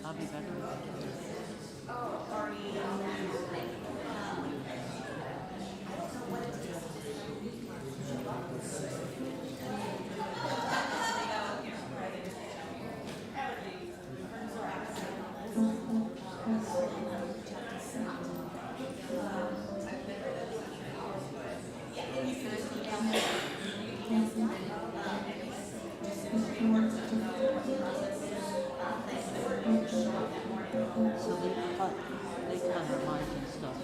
I'll be back. So they cut our lines and stuff.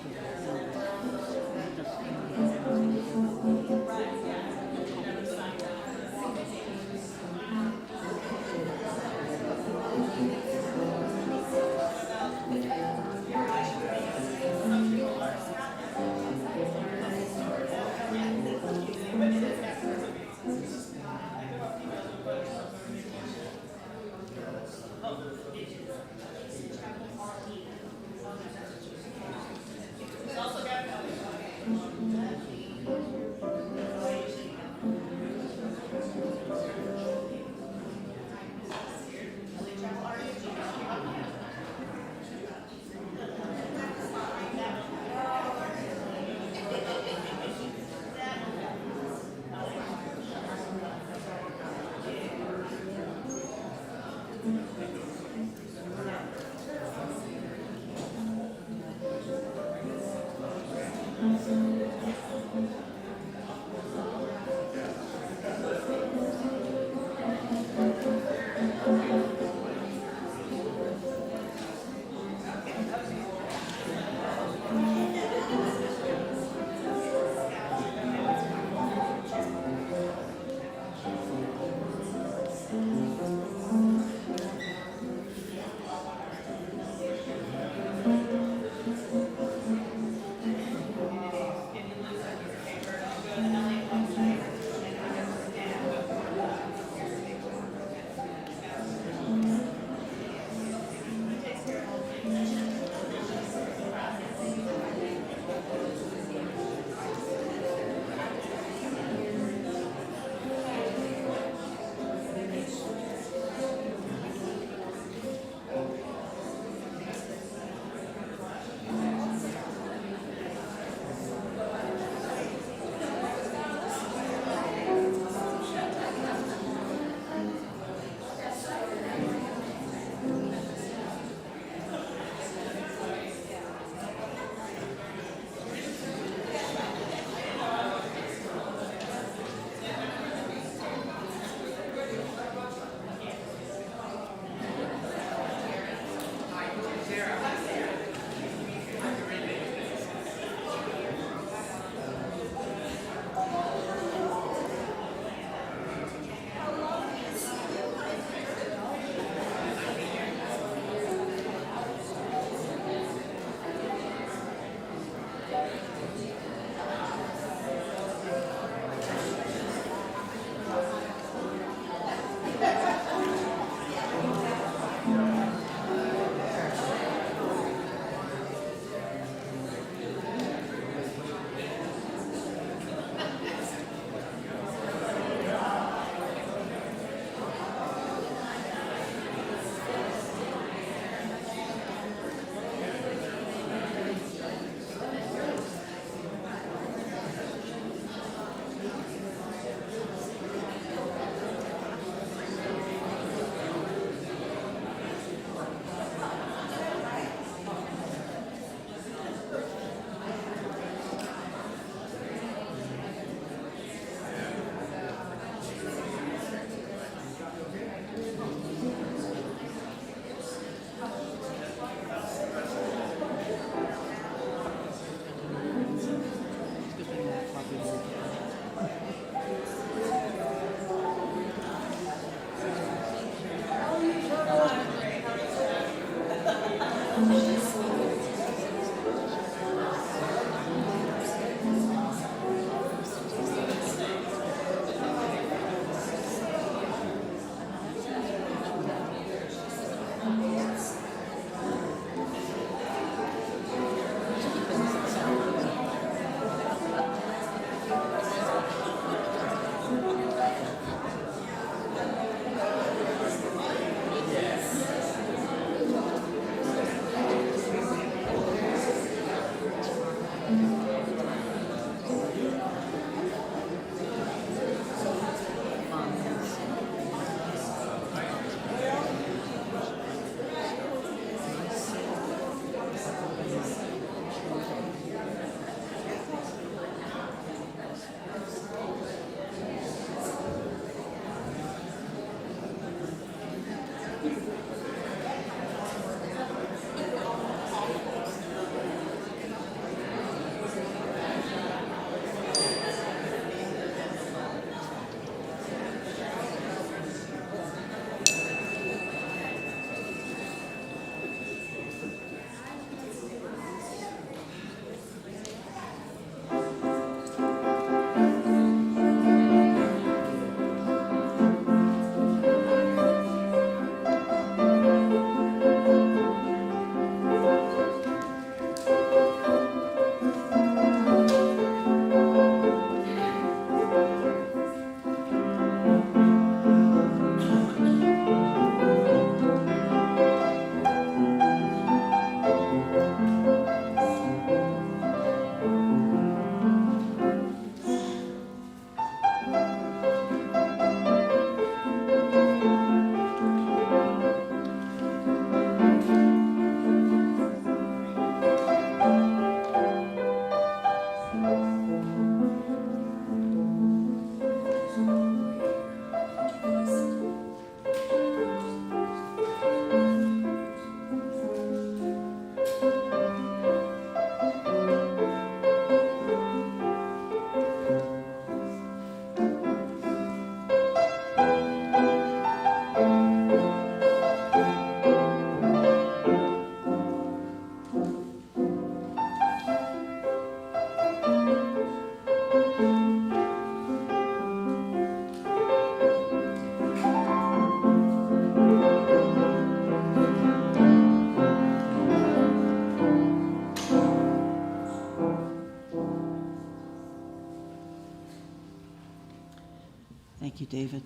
you, David.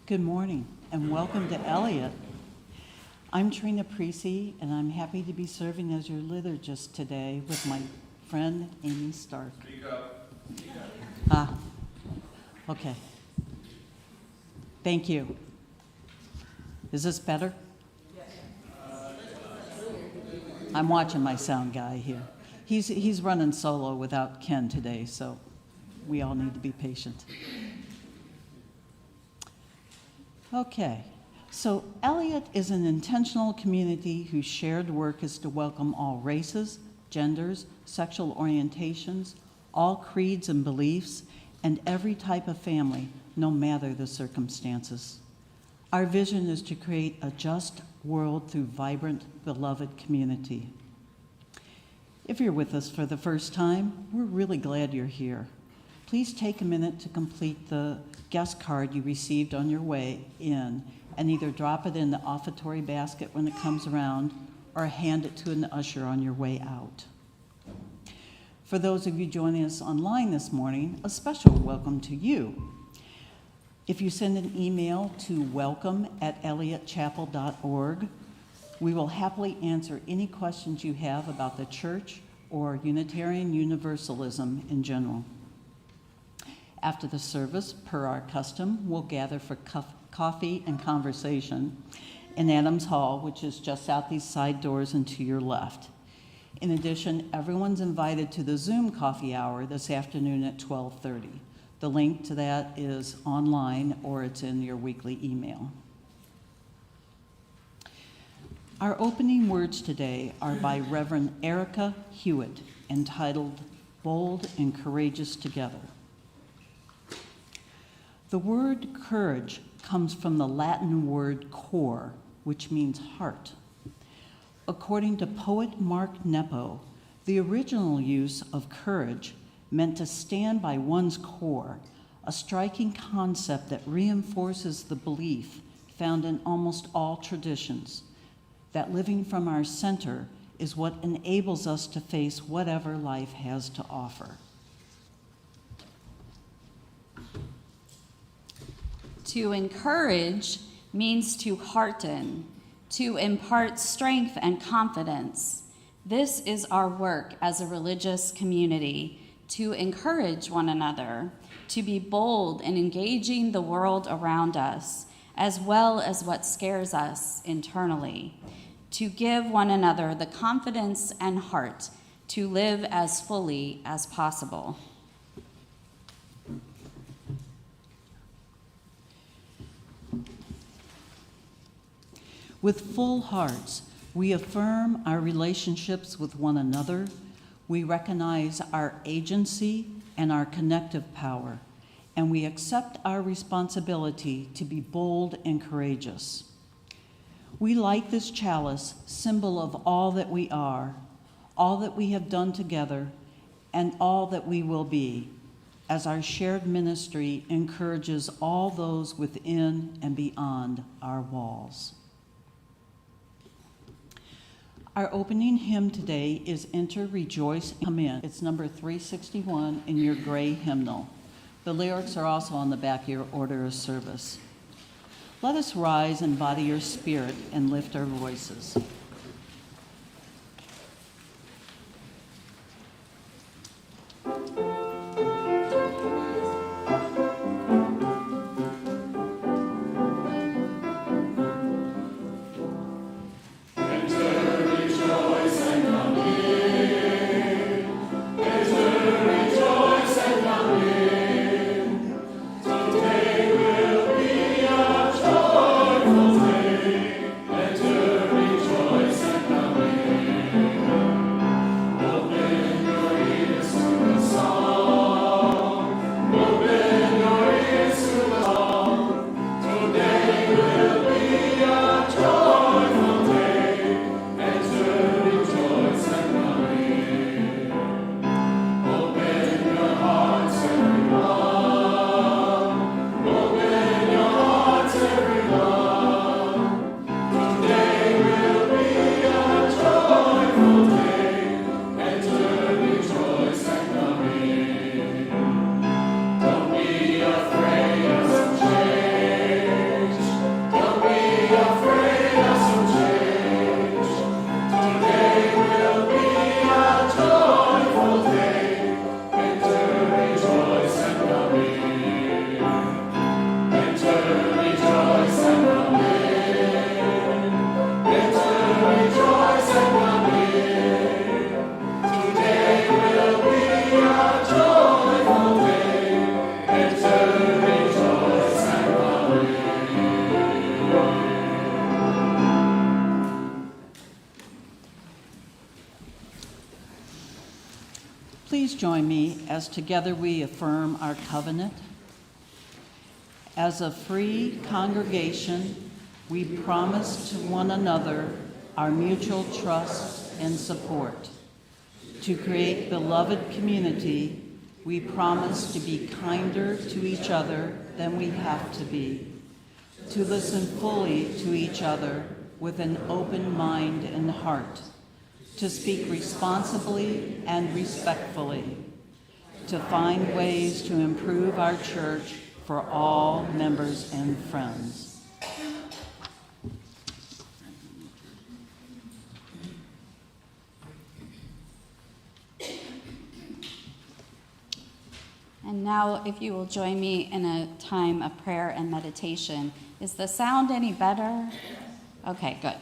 Good morning, and welcome to Eliot. I'm Trina Precy, and I'm happy to be serving as your liturgist today with my friend Amy Stark. Speak up. Okay. Thank you. Is this better? I'm watching my sound guy here. He's running solo without Ken today, so we all need to be patient. Okay, so Eliot is an intentional community whose shared work is to welcome all races, genders, sexual orientations, all creeds and beliefs, and every type of family, no matter the circumstances. Our vision is to create a just world through vibrant, beloved community. If you're with us for the first time, we're really glad you're here. Please take a minute to complete the guest card you received on your way in and either drop it in the offertory basket when it comes around or hand it to an usher on your way out. For those of you joining us online this morning, a special welcome to you. If you send an email to welcome@eliotchapel.org, we will happily answer any questions you have about the church or Unitarian Universalism in general. After the service, per our custom, we'll gather for coffee and conversation in Adams Hall, which is just out these side doors and to your left. In addition, everyone's invited to the Zoom coffee hour this afternoon at 12:30. The link to that is online or it's in your weekly email. Our opening words today are by Reverend Erica Hewitt, entitled Bold and Courageous Together. The word courage comes from the Latin word cor, which means heart. According to poet Mark Nepo, the original use of courage meant to stand by one's core, a striking concept that reinforces the belief found in almost all traditions, that living from our center is what enables us to face whatever life has to offer. To encourage means to hearten, to impart strength and confidence. This is our work as a religious community, to encourage one another, to be bold in engaging the world around us, as well as what scares us internally, to give one another the confidence and heart to live as fully as possible. With full hearts, we affirm our relationships with one another. We recognize our agency and our connective power, and we accept our responsibility to be bold and courageous. We light this chalice, symbol of all that we are, all that we have done together, and all that we will be, as our shared ministry encourages all those within and beyond our walls. Our opening hymn today is Enter, Rejoice, Come In. It's number 361 in your gray hymnal. The lyrics are also on the back of your order of service. Let us rise, embody your spirit, and lift our voices. Enter, rejoice. Please join me as together we affirm our covenant. As a free congregation, we promise to one another our mutual trust and support. To create beloved community, we promise to be kinder to each other than we have to be, to listen fully to each other with an open mind and heart, to speak responsibly and respectfully, to find ways to improve our church for all members and friends. And now, if you will join me in a time of prayer and meditation. Is the sound any better? Okay, good.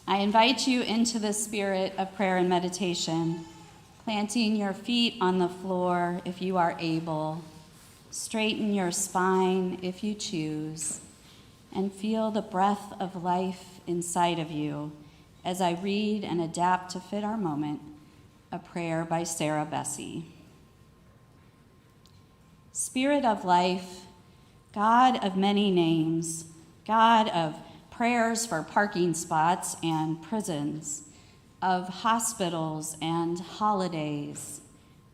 I invite you into the spirit of prayer and meditation, planting your feet on the floor if you are able. Straighten your spine if you choose, and feel the breath of life inside of you as I read and adapt to fit our moment, a prayer by Sarah Bessey. Spirit of life, God of many names, God of prayers for parking spots and prisons, of hospitals and holidays,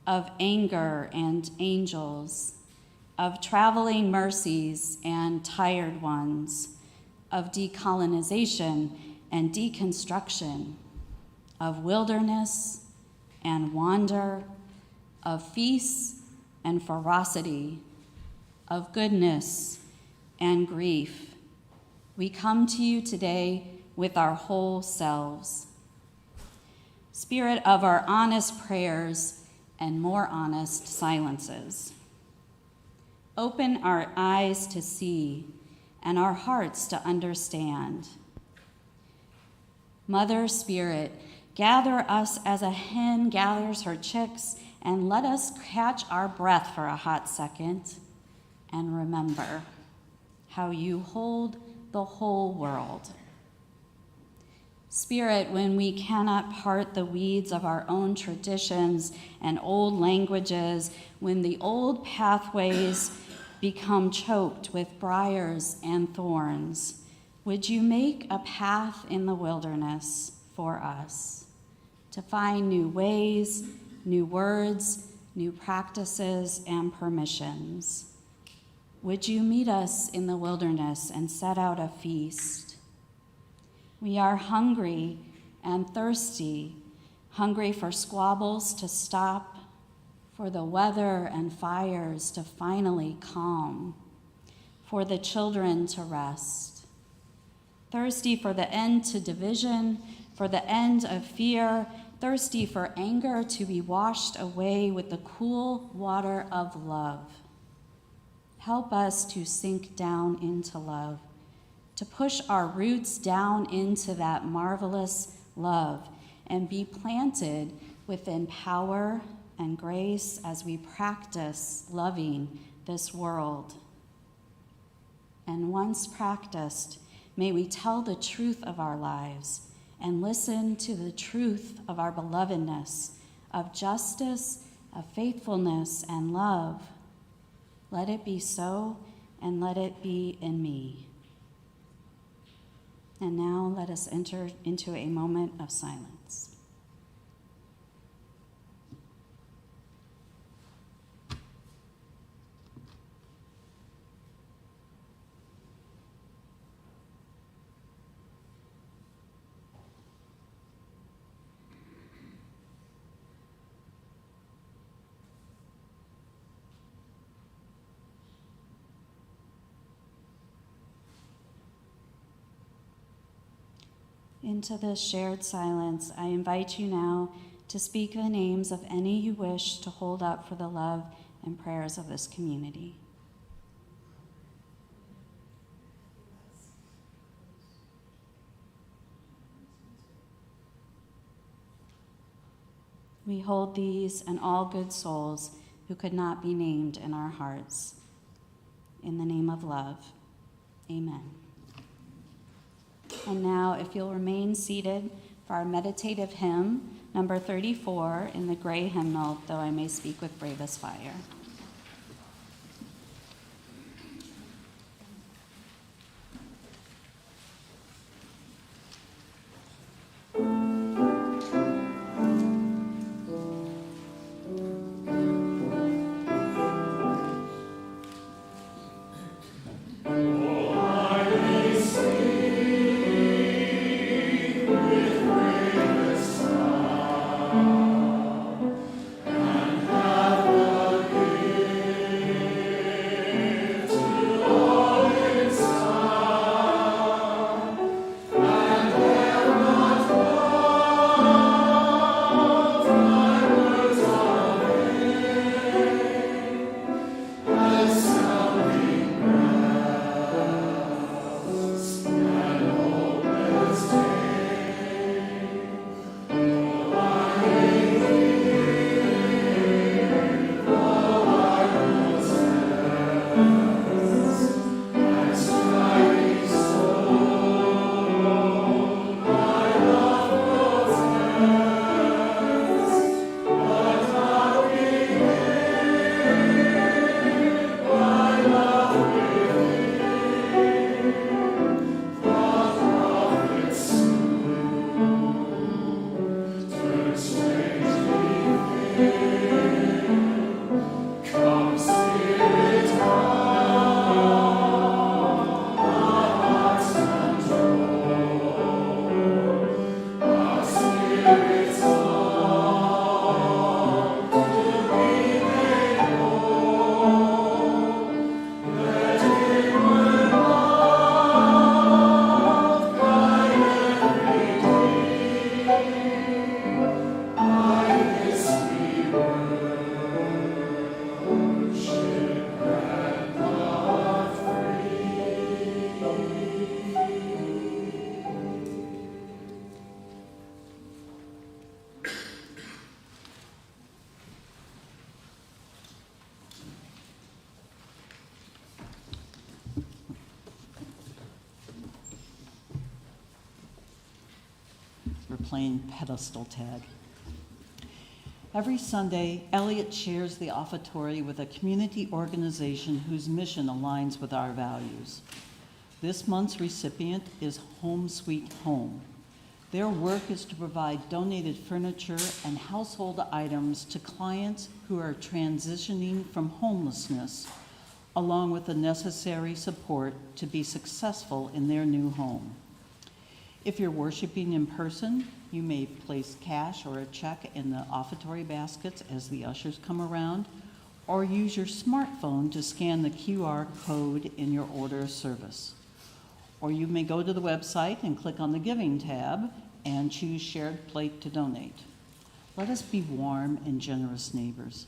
of anger and angels, of traveling mercies and tired ones, of decolonization and deconstruction, of wilderness and wander, of feasts and ferocity, of goodness and grief. We come to you today with our whole selves. Spirit of our honest prayers and more honest silences. Open our eyes to see and our hearts to understand. Mother Spirit, gather us as a hen gathers her chicks, and let us catch our breath for a hot second and remember how you hold the whole world. Spirit, when we cannot part the weeds of our own traditions and old languages, when the old pathways become choked with briars and thorns, would you make a path in the wilderness for us to find new ways, new words, new practices, and permissions? Would you meet us in the wilderness and set out a feast? We are hungry and thirsty, hungry for squabbles to stop, for the weather and fires to finally calm, for the children to rest. Thirsty for the end to division, for the end of fear, thirsty for anger to be washed away with the cool water of love. Help us to sink down into love, to push our roots down into that marvelous love and be planted within power and grace as we practice loving this world. And once practiced, may we tell the truth of our lives and listen to the truth of our belovedness, of justice, of faithfulness, and love. Let it be so, and let it be in me. And now let us enter into a moment of silence. Into this shared silence, I invite you now to speak the names of any you wish to hold up for the love and prayers of this community. We hold these and all good souls who could not be named in our hearts. In the name of love, amen. And now, if you'll remain seated for our meditative hymn, number 34, in the gray hymnal, Though I May Speak with Bravest Fire. We're playing pedestal tag. Every Sunday, Eliot shares the offertory with a community organization whose mission aligns with our values. This month's recipient is Home Sweet Home. Their work is to provide donated furniture and household items to clients who are transitioning from homelessness, along with the necessary support to be successful in their new home. If you're worshiping in person, you may place cash or a check in the offertory baskets as the ushers come around, or use your smartphone to scan the QR code in your order of service. Or you may go to the website and click on the Giving tab and choose Shared Plate to donate. Let us be warm and generous neighbors.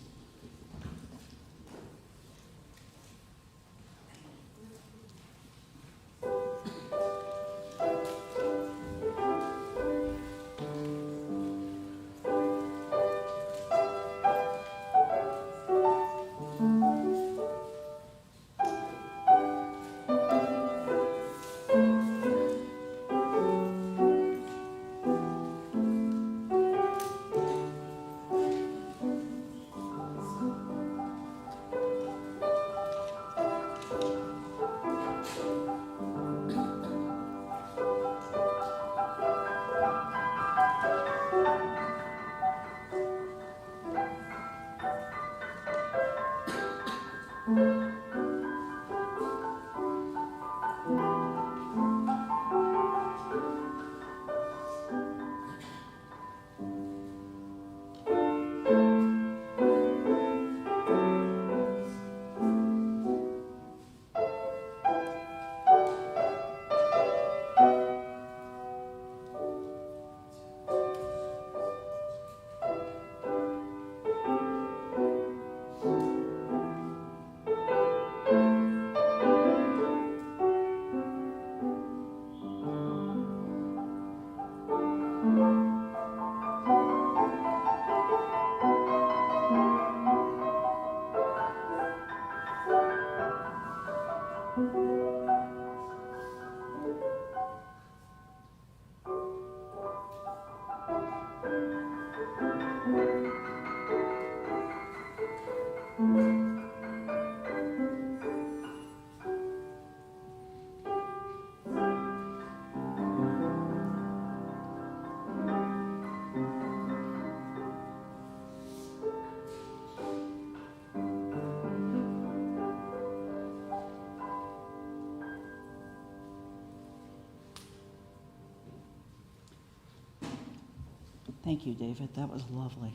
Thank you, David. That was lovely.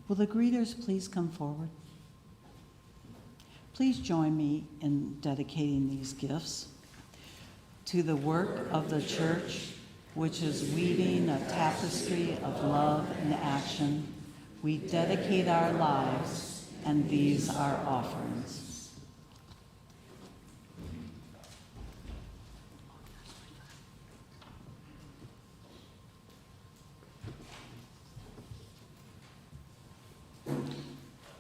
Will the greeters please come forward? Please join me in dedicating these gifts to the work of the church, which is weaving a tapestry of love and action. We dedicate our lives, and these are offerings.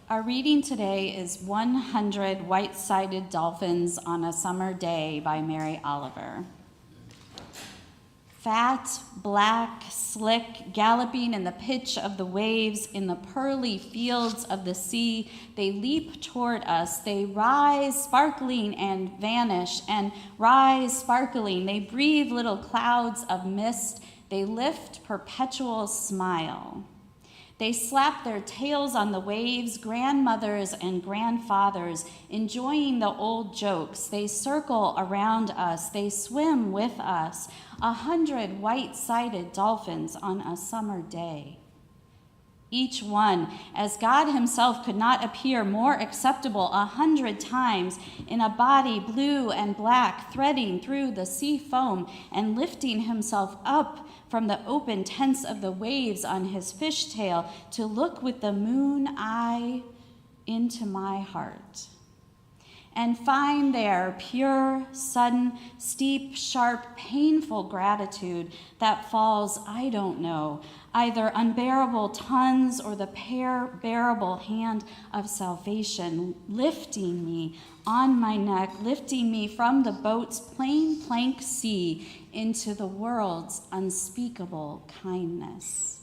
Our reading today is 100 White-Sided Dolphins on a Summer Day by Mary Oliver. Fat, black, slick, galloping in the pitch of the waves in the pearly fields of the sea, they leap toward us. They rise sparkling and vanish, and rise sparkling. They breathe little clouds of mist. They lift perpetual smile. They slap their tails on the waves, grandmothers and grandfathers, enjoying the old jokes. They circle around us. They swim with us. 100 white-sided dolphins on a summer day. Each one, as God himself could not appear more acceptable 100 times, in a body blue and black, threading through the sea foam and lifting himself up from the open tents of the waves on his fishtail to look with the moon eye into my heart, and find there pure, sudden, steep, sharp, painful gratitude that falls, I don't know, either unbearable tons or the bearable hand of salvation, lifting me on my neck, lifting me from the boat's plain plank sea into the world's unspeakable kindness.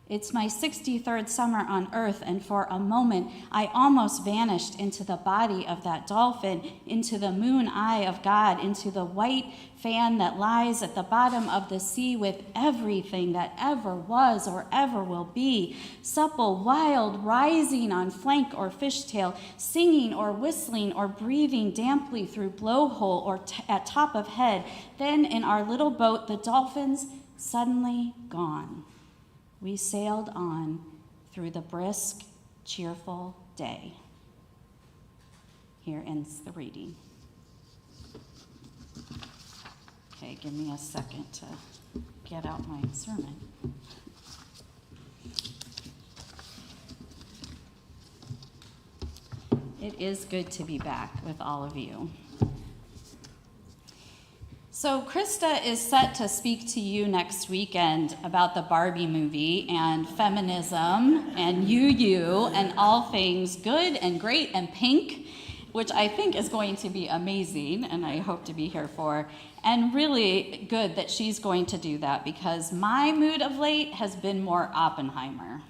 It's my 63rd summer on earth, and for a moment I almost vanished into the body of that dolphin, into the moon eye of God, into the white fan that lies at the bottom of the sea with everything that ever was or ever will be, supple, wild, rising on flank or fishtail, singing or whistling or breathing damply through blowhole or at top of head. Then in our little boat, the dolphins suddenly gone. We sailed on through the brisk, cheerful day. Here ends the reading. Okay, give me a second to get out my sermon. It is good to be back with all of you. So Krista is set to speak to you next weekend about the Barbie movie and feminism and you and all things good and great and pink, which I think is going to be amazing and I hope to be here for. And really good that she's going to do that because my mood of late has been more Oppenheimer.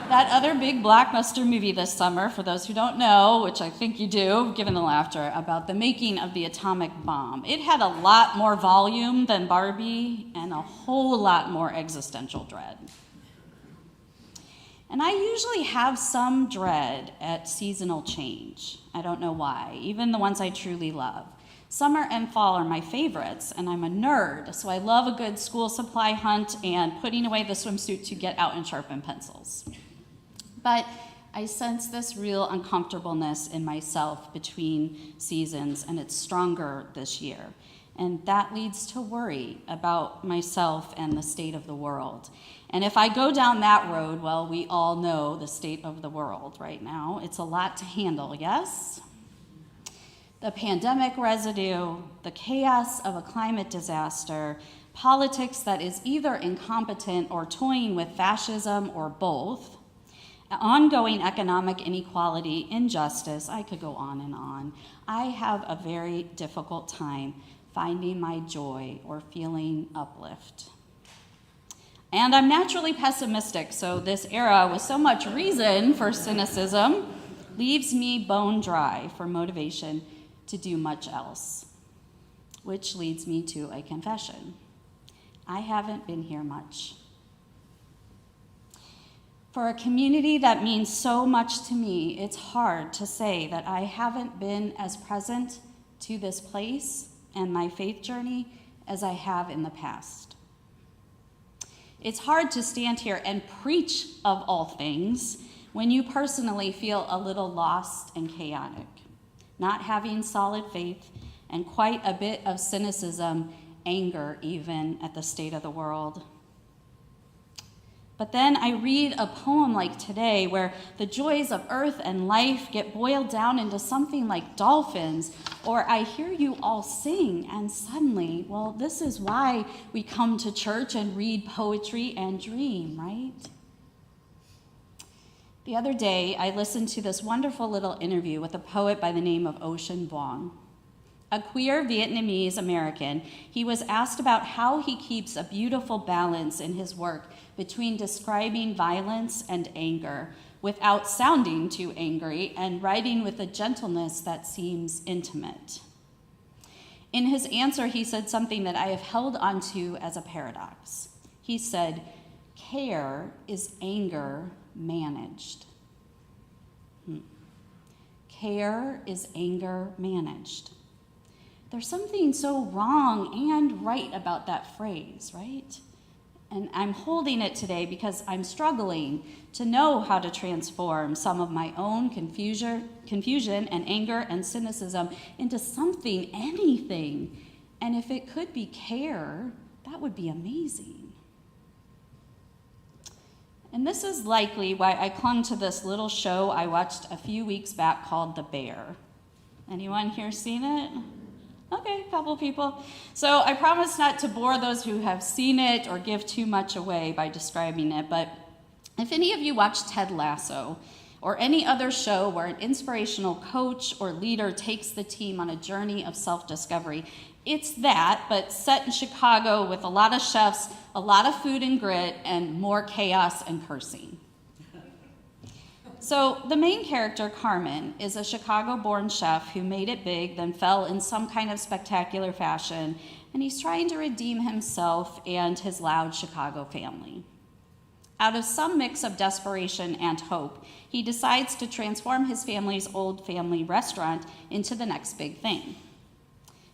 That other big blockbuster movie this summer, for those who don't know, which I think you do, given the laughter, about the making of the atomic bomb. It had a lot more volume than Barbie and a whole lot more existential dread. And I usually have some dread at seasonal change. I don't know why, even the ones I truly love. Summer and fall are my favorites, and I'm a nerd, so I love a good school supply hunt and putting away the swimsuit to get out and sharpen pencils. But I sense this real uncomfortableness in myself between seasons, and it's stronger this year. And that leads to worry about myself and the state of the world. And if I go down that road, well, we all know the state of the world right now. It's a lot to handle, yes? The pandemic residue, the chaos of a climate disaster, politics that is either incompetent or toying with fascism or both, ongoing economic inequality, injustice, I could go on and on. I have a very difficult time finding my joy or feeling uplift. And I'm naturally pessimistic, so this era with so much reason for cynicism leaves me bone dry for motivation to do much else. Which leads me to a confession. I haven't been here much. For a community that means so much to me, it's hard to say that I haven't been as present to this place and my faith journey as I have in the past. It's hard to stand here and preach of all things when you personally feel a little lost and chaotic, not having solid faith, and quite a bit of cynicism, anger even, at the state of the world. But then I read a poem like today where the joys of earth and life get boiled down into something like dolphins, or I hear you all sing, and suddenly, well, this is why we come to church and read poetry and dream, right? The other day, I listened to this wonderful little interview with a poet by the name of Ocean Vuong. A queer Vietnamese American, he was asked about how he keeps a beautiful balance in his work between describing violence and anger without sounding too angry and writing with a gentleness that seems intimate. In his answer, he said something that I have held onto as a paradox. He said, "Care is anger managed." Care is anger managed. There's something so wrong and right about that phrase, right? And I'm holding it today because I'm struggling to know how to transform some of my own confusion and anger and cynicism into something, anything. And if it could be care, that would be amazing. And this is likely why I clung to this little show I watched a few weeks back called The Bear. Anyone here seen it? Okay, a couple people. So I promise not to bore those who have seen it or give too much away by describing it, but if any of you watch Ted Lasso or any other show where an inspirational coach or leader takes the team on a journey of self-discovery, it's that, but set in Chicago with a lot of chefs, a lot of food and grit, and more chaos and cursing. So the main character, Carmen, is a Chicago-born chef who made it big, then fell in some kind of spectacular fashion, and he's trying to redeem himself and his loud Chicago family. Out of some mix of desperation and hope, he decides to transform his family's old family restaurant into the next big thing.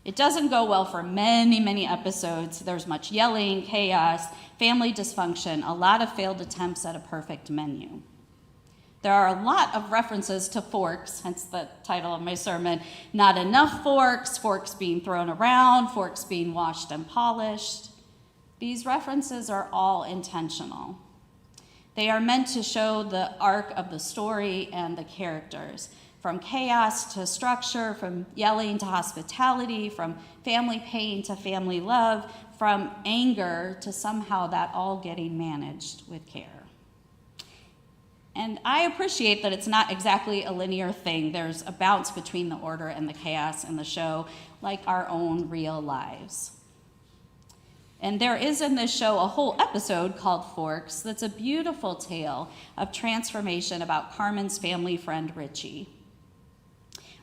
It doesn't go well for many, many episodes. There's much yelling, chaos, family dysfunction, a lot of failed attempts at a perfect menu. There are a lot of references to forks, hence the title of my sermon. Not enough forks, forks being thrown around, forks being washed and polished. These references are all intentional. They are meant to show the arc of the story and the characters, from chaos to structure, from yelling to hospitality, from family pain to family love, from anger to somehow that all getting managed with care. And I appreciate that it's not exactly a linear thing. There's a bounce between the order and the chaos in the show, like our own real lives. And there is in this show a whole episode called Forks that's a beautiful tale of transformation about Carmen's family friend, Richie.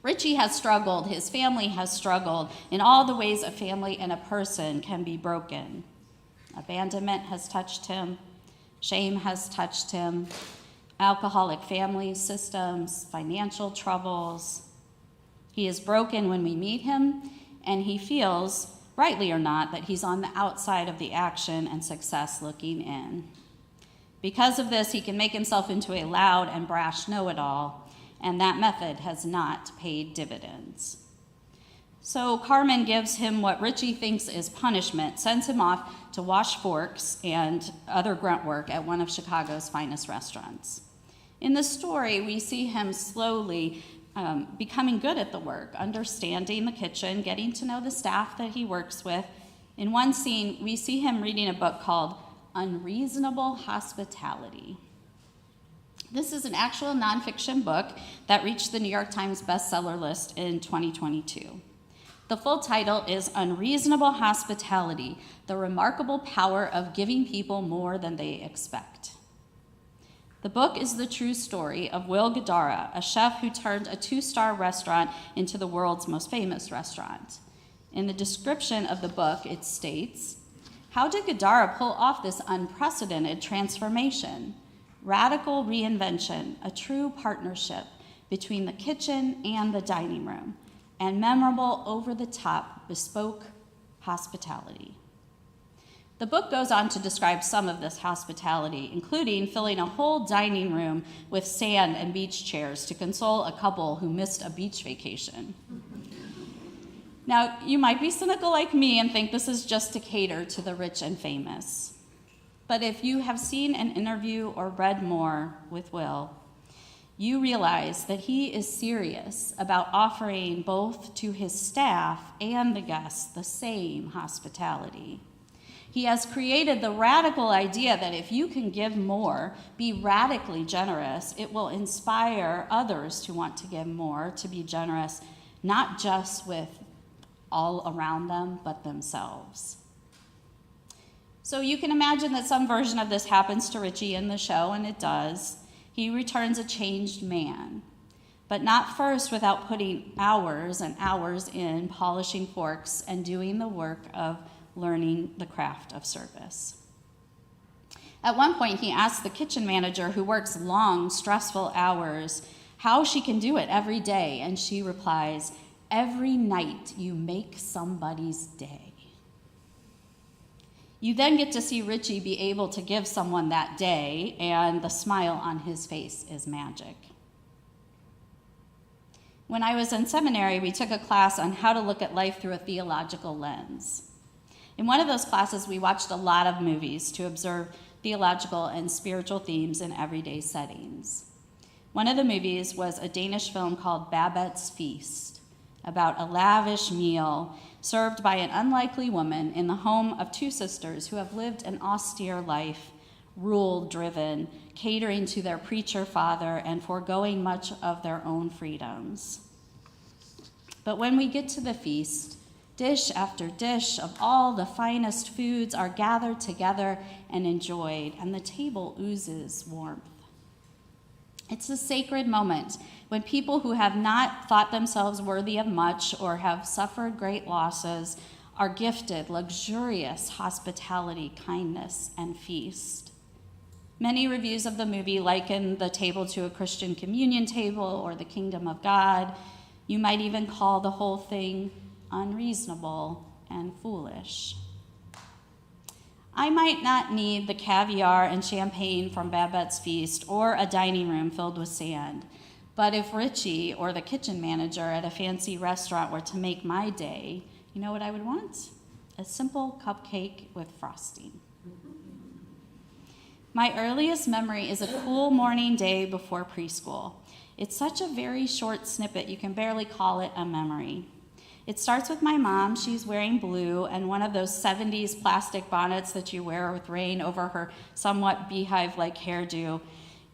Richie has struggled, his family has struggled in all the ways a family and a person can be broken. Abandonment has touched him, shame has touched him, alcoholic family systems, financial troubles. He is broken when we meet him, and he feels, rightly or not, that he's on the outside of the action and success looking in. Because of this, he can make himself into a loud and brash know-it-all, and that method has not paid dividends. So Carmen gives him what Richie thinks is punishment, sends him off to wash forks and other grunt work at one of Chicago's finest restaurants. In the story, we see him slowly becoming good at the work, understanding the kitchen, getting to know the staff that he works with. In one scene, we see him reading a book called Unreasonable Hospitality. This is an actual nonfiction book that reached the New York Times bestseller list in 2022. The full title is Unreasonable Hospitality, The Remarkable Power of Giving People More Than They Expect. The book is the true story of Will Guidara, a chef who turned a 2-star restaurant into the world's most famous restaurant. In the description of the book, it states, "How did Guidara pull off this unprecedented transformation? Radical reinvention, a true partnership between the kitchen and the dining room, and memorable over-the-top bespoke hospitality. The book goes on to describe some of this hospitality, including filling a whole dining room with sand and beach chairs to console a couple who missed a beach vacation. Now, you might be cynical like me and think this is just to cater to the rich and famous. But if you have seen an interview or read more with Will, you realize that he is serious about offering both to his staff and the guests the same hospitality. He has created the radical idea that if you can give more, be radically generous, it will inspire others to want to give more, to be generous, not just with all around them, but themselves. So you can imagine that some version of this happens to Richie in the show, and it does. He returns a changed man, but not first without putting hours and hours in polishing forks and doing the work of learning the craft of service. At one point, he asks the kitchen manager, who works long, stressful hours, how she can do it every day, and she replies, "Every night you make somebody's day." You then get to see Richie be able to give someone that day, and the smile on his face is magic. When I was in seminary, we took a class on how to look at life through a theological lens. In one of those classes, we watched a lot of movies to observe theological and spiritual themes in everyday settings. One of the movies was a Danish film called Babette's Feast, about a lavish meal served by an unlikely woman in the home of two sisters who have lived an austere life, rule-driven, catering to their preacher father and foregoing much of their own freedoms. But when we get to the feast, dish after dish of all the finest foods are gathered together and enjoyed, and the table oozes warmth. It's a sacred moment when people who have not thought themselves worthy of much or have suffered great losses are gifted luxurious hospitality, kindness, and feast. Many reviews of the movie liken the table to a Christian communion table or the kingdom of God. You might even call the whole thing unreasonable and foolish. I might not need the caviar and champagne from Babette's Feast or a dining room filled with sand, but if Richie or the kitchen manager at a fancy restaurant were to make my day, you know what I would want? A simple cupcake with frosting. My earliest memory is a cool morning day before preschool. It's such a very short snippet, you can barely call it a memory. It starts with my mom. She's wearing blue and one of those 70s plastic bonnets that you wear with rain over her somewhat beehive-like hairdo.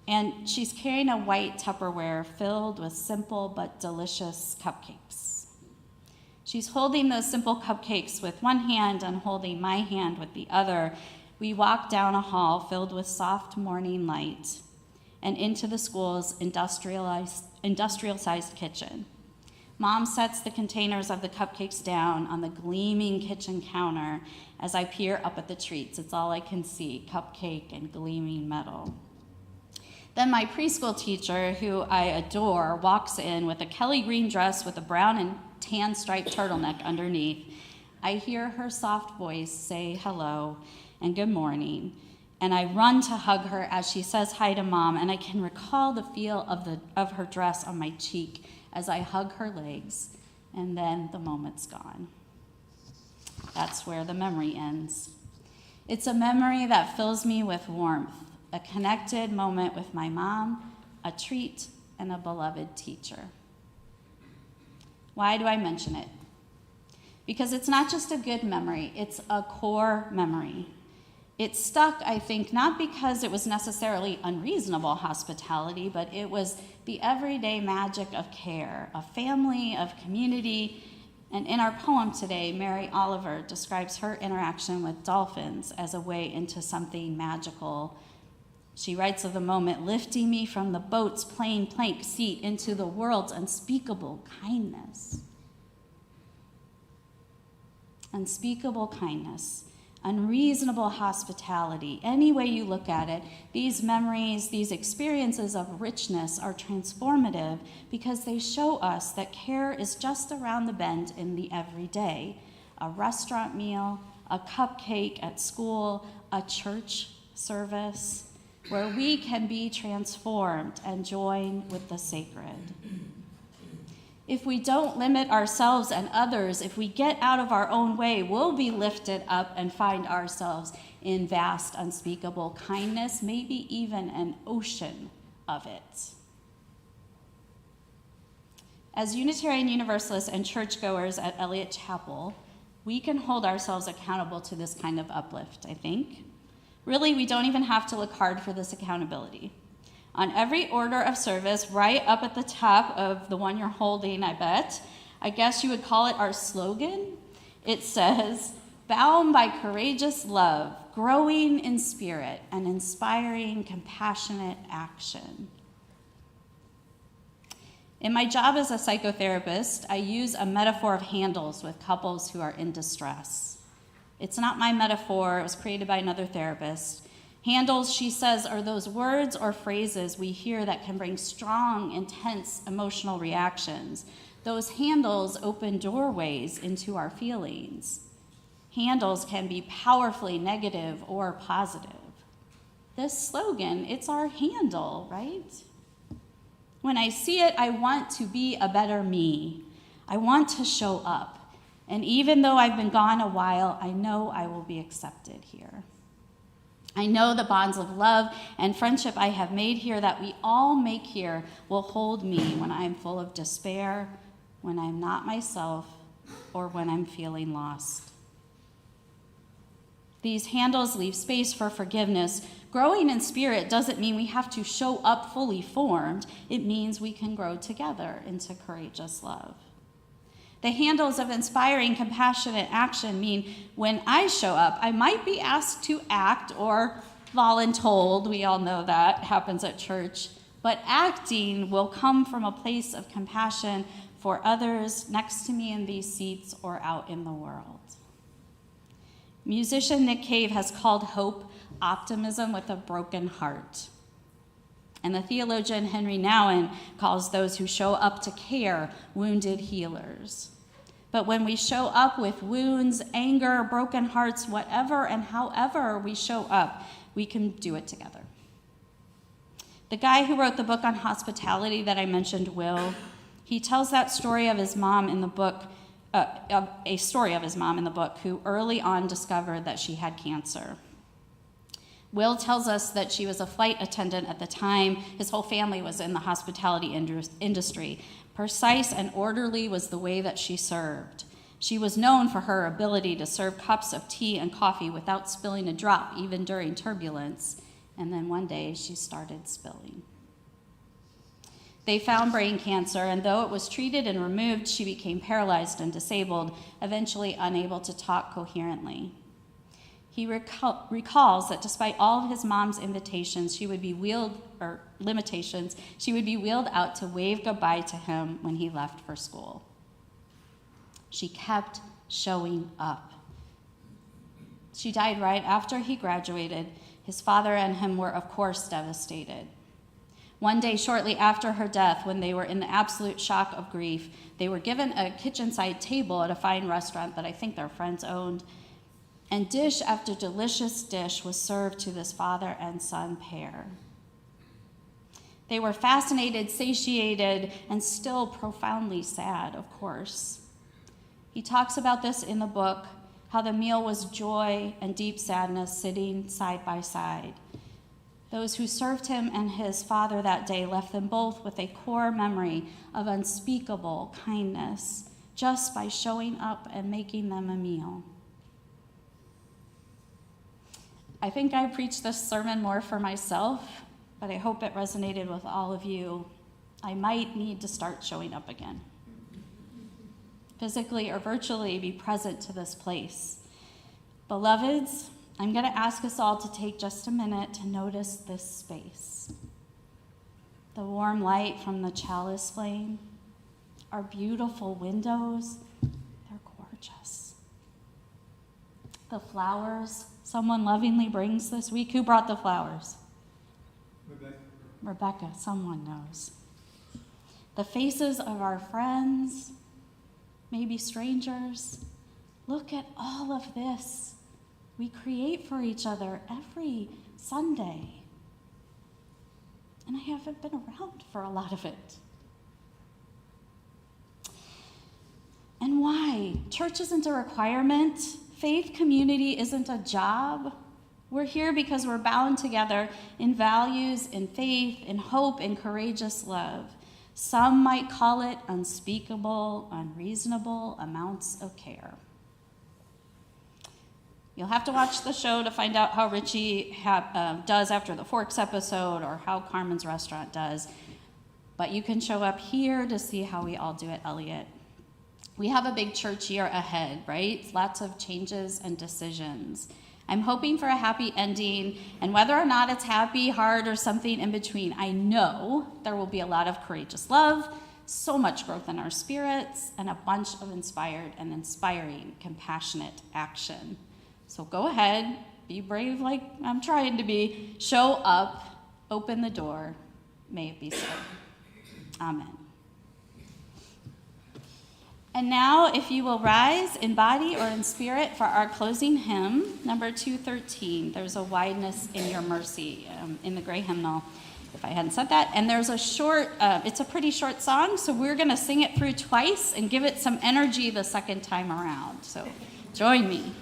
And she's carrying a white Tupperware filled with simple but delicious cupcakes. She's holding those simple cupcakes with one hand and holding my hand with the other. We walk down a hall filled with soft morning light and into the school's industrial-sized kitchen. Mom sets the containers of the cupcakes down on the gleaming kitchen counter as I peer up at the treats. It's all I can see, cupcake and gleaming metal. Then my preschool teacher, who I adore, walks in with a Kelly green dress with a brown and tan striped turtleneck underneath. I hear her soft voice say hello and good morning, and I run to hug her as she says hi to Mom, and I can recall the feel of her dress on my cheek as I hug her legs, and then the moment's gone. That's where the memory ends. It's a memory that fills me with warmth, a connected moment with my mom, a treat, and a beloved teacher. Why do I mention it? Because it's not just a good memory, it's a core memory. It stuck, I think, not because it was necessarily unreasonable hospitality, but it was the everyday magic of care, of family, of community. And in our poem today, Mary Oliver describes her interaction with dolphins as a way into something magical. She writes of the moment lifting me from the boat's plain plank seat into the world's unspeakable kindness. Unspeakable kindness. Unreasonable hospitality. Any way you look at it, these memories, these experiences of richness are transformative because they show us that care is just around the bend in the everyday. a restaurant meal, a cupcake at school, a church service, where we can be transformed and join with the sacred. If we don't limit ourselves and others, if we get out of our own way, we'll be lifted up and find ourselves in vast, unspeakable kindness, maybe even an ocean of it. As Unitarian Universalists and churchgoers at Eliot Chapel, we can hold ourselves accountable to this kind of uplift, I think. Really, we don't even have to look hard for this accountability. On every order of service, right up at the top of the one you're holding, I guess you would call it our slogan. It says, "Bound by courageous love, growing in spirit, and inspiring compassionate action." In my job as a psychotherapist, I use a metaphor of handles with couples who are in distress. It's not my metaphor, it was created by another therapist. Handles, she says, are those words or phrases we hear that can bring strong, intense emotional reactions. Those handles open doorways into our feelings. Handles can be powerfully negative or positive. This slogan, it's our handle, right? When I see it, I want to be a better me. I want to show up. And even though I've been gone a while, I know I will be accepted here. I know the bonds of love and friendship I have made here, that we all make here, will hold me when I'm full of despair, when I'm not myself, or when I'm feeling lost. These handles leave space for forgiveness. Growing in spirit doesn't mean we have to show up fully formed. It means we can grow together into courageous love. The handles of inspiring, compassionate action mean when I show up, I might be asked to act or voluntold. We all know that happens at church. But acting will come from a place of compassion for others next to me in these seats or out in the world. Musician Nick Cave has called hope optimism with a broken heart. And the theologian Henry Nouwen calls those who show up to care wounded healers. But when we show up with wounds, anger, broken hearts, whatever and however we show up, we can do it together. The guy who wrote the book on hospitality that I mentioned, Will, he tells that story of his mom in the book, a story of his mom in the book, who early on discovered that she had cancer. Will tells us that she was a flight attendant at the time. His whole family was in the hospitality industry. Precise and orderly was the way that she served. She was known for her ability to serve cups of tea and coffee without spilling a drop, even during turbulence. And then one day she started spilling. They found brain cancer, and though it was treated and removed, she became paralyzed and disabled, eventually unable to talk coherently. He recalls that despite all of his mom's limitations, she would be wheeled out to wave goodbye to him when he left for school. She kept showing up. She died right after he graduated. His father and him were, of course, devastated. One day shortly after her death, when they were in the absolute shock of grief, they were given a kitchen-side table at a fine restaurant that I think their friends owned, and dish after delicious dish was served to this father and son pair. They were fascinated, satiated, and still profoundly sad, of course. He talks about this in the book, how the meal was joy and deep sadness sitting side by side. Those who served him and his father that day left them both with a core memory of unspeakable kindness just by showing up and making them a meal. I think I preached this sermon more for myself, but I hope it resonated with all of you. I might need to start showing up again. Physically or virtually be present to this place. Beloveds, I'm going to ask us all to take just a minute to notice this space. The warm light from the chalice flame, our beautiful windows, they're gorgeous. The flowers someone lovingly brings this week. Who brought the flowers? Rebecca, someone knows. The faces of our friends, maybe strangers, Look at all of this we create for each other every Sunday. And I haven't been around for a lot of it. And why? Church isn't a requirement. Faith community isn't a job. We're here because we're bound together in values, in faith, in hope, in courageous love. Some might call it unspeakable, unreasonable amounts of care. You'll have to watch the show to find out how Richie does after the Forks episode or how Carmen's restaurant does. But you can show up here to see how we all do at Eliot. We have a big church year ahead, right? Lots of changes and decisions. I'm hoping for a happy ending, and whether or not it's happy, hard, or something in between, I know there will be a lot of courageous love, so much growth in our spirits, and a bunch of inspired and inspiring, compassionate action. So go ahead, be brave like I'm trying to be, show up, open the door, may it be so. Amen. And now, if you will rise in body or in spirit for our closing hymn, number 213, There's a Wideness in Your Mercy, in the gray hymnal, if I hadn't said that. And there's a short, it's a pretty short song, so we're going to sing it through twice and give it some energy the second time around. So join me.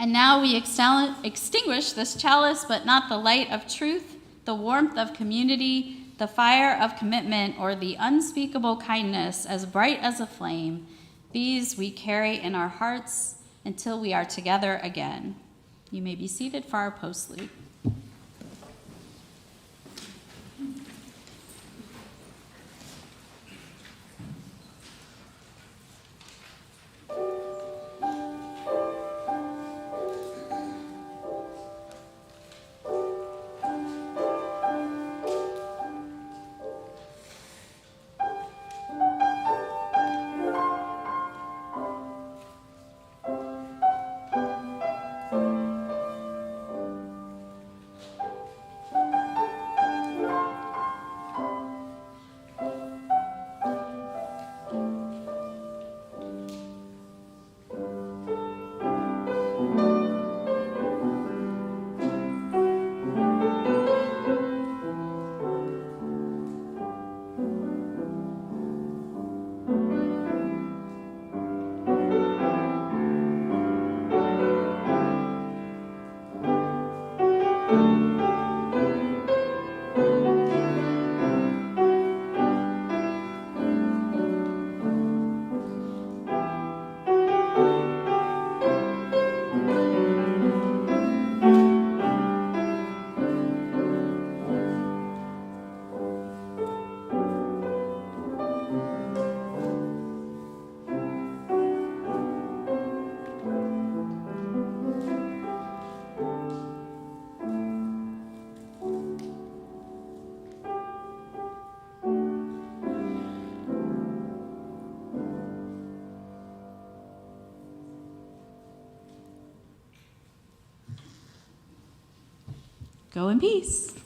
And now we extinguish this chalice, but not the light of truth, the warmth of community, the fire of commitment, or the unspeakable kindness as bright as a flame. These we carry in our hearts until we are together again. You may be seated for our postlude. Go in peace.